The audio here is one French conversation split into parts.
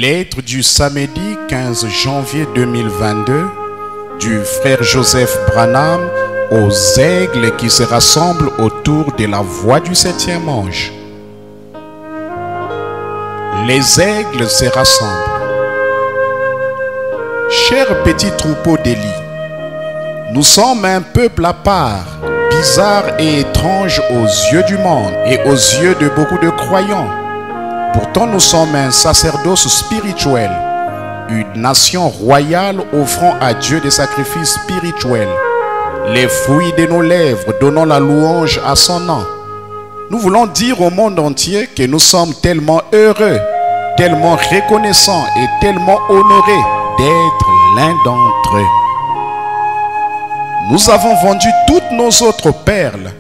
Lettre du samedi 15 janvier 2022 du frère Joseph Branham aux aigles qui se rassemblent autour de la voix du septième ange. Les aigles se rassemblent. Chers petits troupeaux d'Élie, nous sommes un peuple à part, bizarre et étrange aux yeux du monde et aux yeux de beaucoup de croyants. Pourtant, nous sommes un sacerdoce spirituel, une nation royale offrant à Dieu des sacrifices spirituels, les fruits de nos lèvres donnant la louange à son nom. Nous voulons dire au monde entier que nous sommes tellement heureux, tellement reconnaissants et tellement honorés d'être l'un d'entre eux. Nous avons vendu toutes nos autres perles,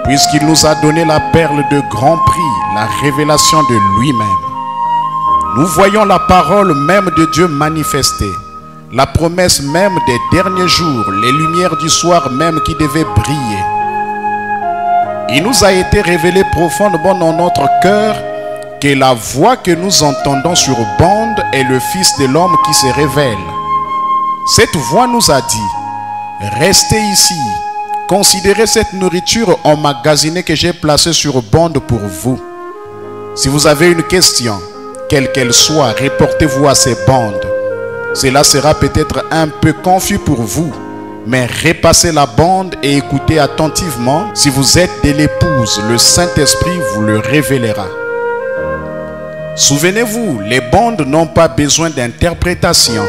puisqu'il nous a donné la perle de grand prix, la révélation de lui-même. Nous voyons la parole même de Dieu manifestée, la promesse même des derniers jours, les lumières du soir même qui devaient briller. Il nous a été révélé profondément dans notre cœur que la voix que nous entendons sur bande est le Fils de l'homme qui se révèle. Cette voix nous a dit: restez ici. Considérez cette nourriture emmagasinée que j'ai placée sur bande pour vous. Si vous avez une question, quelle qu'elle soit, reportez-vous à ces bandes. Cela sera peut-être un peu confus pour vous, mais repassez la bande et écoutez attentivement. Si vous êtes de l'épouse, le Saint-Esprit vous le révélera. Souvenez-vous, les bandes n'ont pas besoin d'interprétation.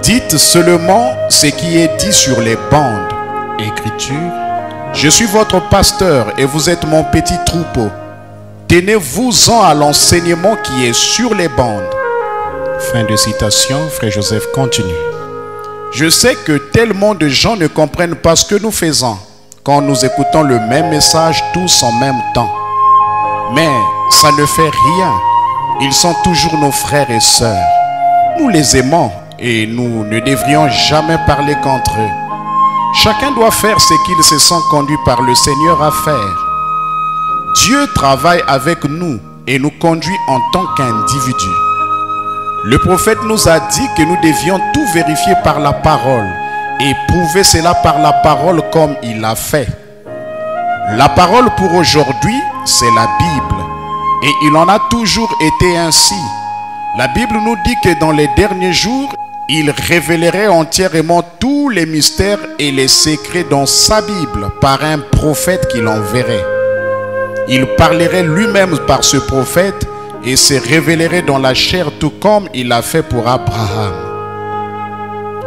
Dites seulement ce qui est dit sur les bandes. Écriture: je suis votre pasteur et vous êtes mon petit troupeau. Tenez-vous-en à l'enseignement qui est sur les bandes. Fin de citation. Frère Joseph continue. Je sais que tellement de gens ne comprennent pas ce que nous faisons quand nous écoutons le même message tous en même temps. Mais ça ne fait rien. Ils sont toujours nos frères et sœurs. Nous les aimons et nous ne devrions jamais parler contre eux. Chacun doit faire ce qu'il se sent conduit par le Seigneur à faire. Dieu travaille avec nous et nous conduit en tant qu'individus. Le prophète nous a dit que nous devions tout vérifier par la parole et prouver cela par la parole comme il l'a fait. La parole pour aujourd'hui, c'est la Bible. Et il en a toujours été ainsi. La Bible nous dit que dans les derniers jours, il révélerait entièrement tous les mystères et les secrets dans sa Bible par un prophète qu'il enverrait. Il parlerait lui-même par ce prophète et se révélerait dans la chair tout comme il l'a fait pour Abraham.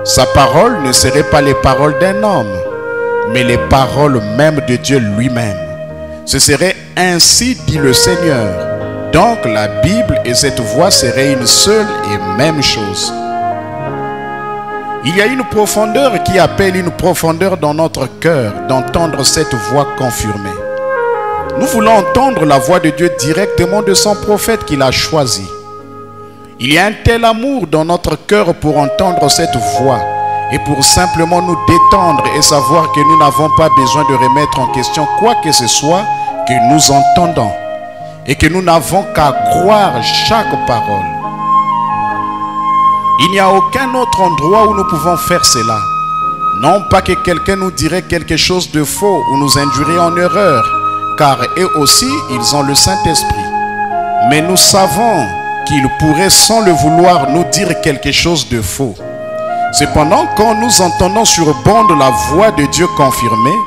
Sa parole ne serait pas les paroles d'un homme, mais les paroles même de Dieu lui-même. Ce serait ainsi dit le Seigneur. Donc la Bible et cette voix seraient une seule et même chose. Il y a une profondeur qui appelle une profondeur dans notre cœur d'entendre cette voix confirmée. Nous voulons entendre la voix de Dieu directement de son prophète qu'il a choisi. Il y a un tel amour dans notre cœur pour entendre cette voix et pour simplement nous détendre et savoir que nous n'avons pas besoin de remettre en question quoi que ce soit que nous entendons et que nous n'avons qu'à croire chaque parole. Il n'y a aucun autre endroit où nous pouvons faire cela. Non pas que quelqu'un nous dirait quelque chose de faux ou nous induirait en erreur, car eux aussi, ils ont le Saint-Esprit. Mais nous savons qu'ils pourraient sans le vouloir nous dire quelque chose de faux. Cependant, quand nous entendons sur bande la voix de Dieu confirmée,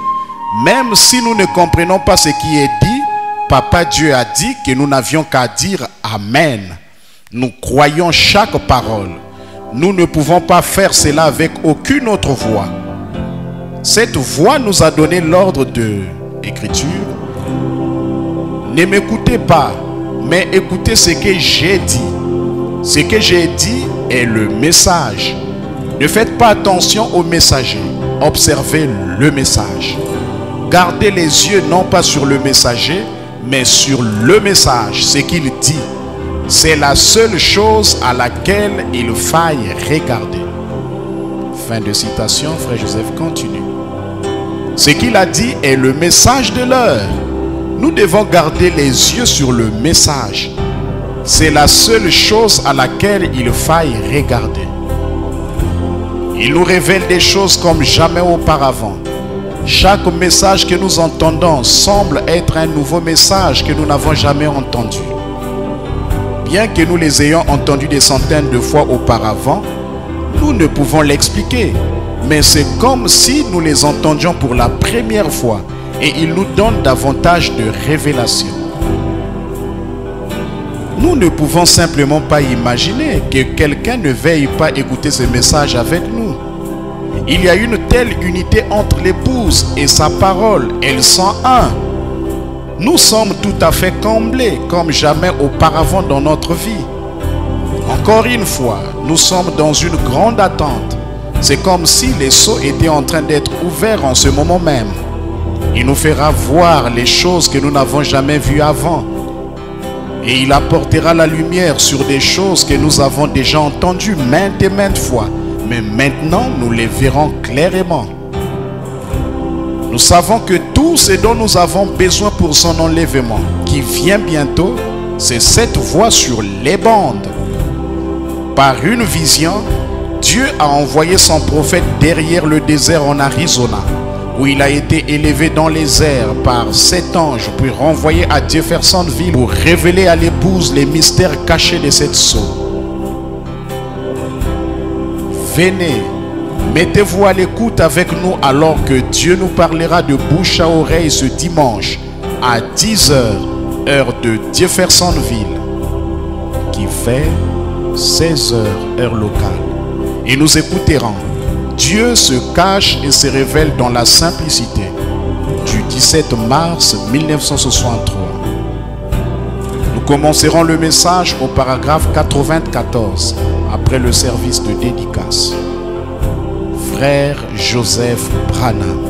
même si nous ne comprenons pas ce qui est dit, Papa Dieu a dit que nous n'avions qu'à dire Amen. Nous croyons chaque parole. Nous ne pouvons pas faire cela avec aucune autre voix. Cette voix nous a donné l'ordre de Écriture. Ne m'écoutez pas, mais écoutez ce que j'ai dit. Ce que j'ai dit est le message. Ne faites pas attention au messager. Observez le message. Gardez les yeux non pas sur le messager, mais sur le message, ce qu'il dit. C'est la seule chose à laquelle il faille regarder. Fin de citation. Frère Joseph continue. Ce qu'il a dit est le message de l'heure. Nous devons garder les yeux sur le message. c'est la seule chose à laquelle il faille regarder. Il nous révèle des choses comme jamais auparavant. Chaque message que nous entendons semble être un nouveau message que nous n'avons jamais entendu. Bien que nous les ayons entendus des centaines de fois auparavant, nous ne pouvons l'expliquer. Mais c'est comme si nous les entendions pour la première fois et il nous donne davantage de révélations. Nous ne pouvons simplement pas imaginer que quelqu'un ne veuille pas écouter ce message avec nous. Il y a une telle unité entre l'épouse et sa parole. Elles sont un. Nous sommes tout à fait comblés comme jamais auparavant dans notre vie. Encore une fois, nous sommes dans une grande attente. C'est comme si les sceaux étaient en train d'être ouverts en ce moment même. Il nous fera voir les choses que nous n'avons jamais vues avant. Et il apportera la lumière sur des choses que nous avons déjà entendues maintes et maintes fois. Mais maintenant, nous les verrons clairement. Nous savons que tout ce dont nous avons besoin pour son enlèvement, qui vient bientôt, c'est cette voix sur les bandes. Par une vision, Dieu a envoyé son prophète derrière le désert en Arizona, où il a été élevé dans les airs par 7 anges, puis renvoyé à Jeffersonville pour révéler à l'épouse les mystères cachés de cette sceau. Venez, mettez-vous à l'écoute avec nous alors que Dieu nous parlera de bouche à oreille ce dimanche à 10 h, heure de Jeffersonville, qui fait 16 h, heure locale. Et nous écouterons. Dieu se cache et se révèle dans la simplicité du 17 mars 1963. Nous commencerons le message au paragraphe 94, après le service de dédicace. Frère Joseph Branham.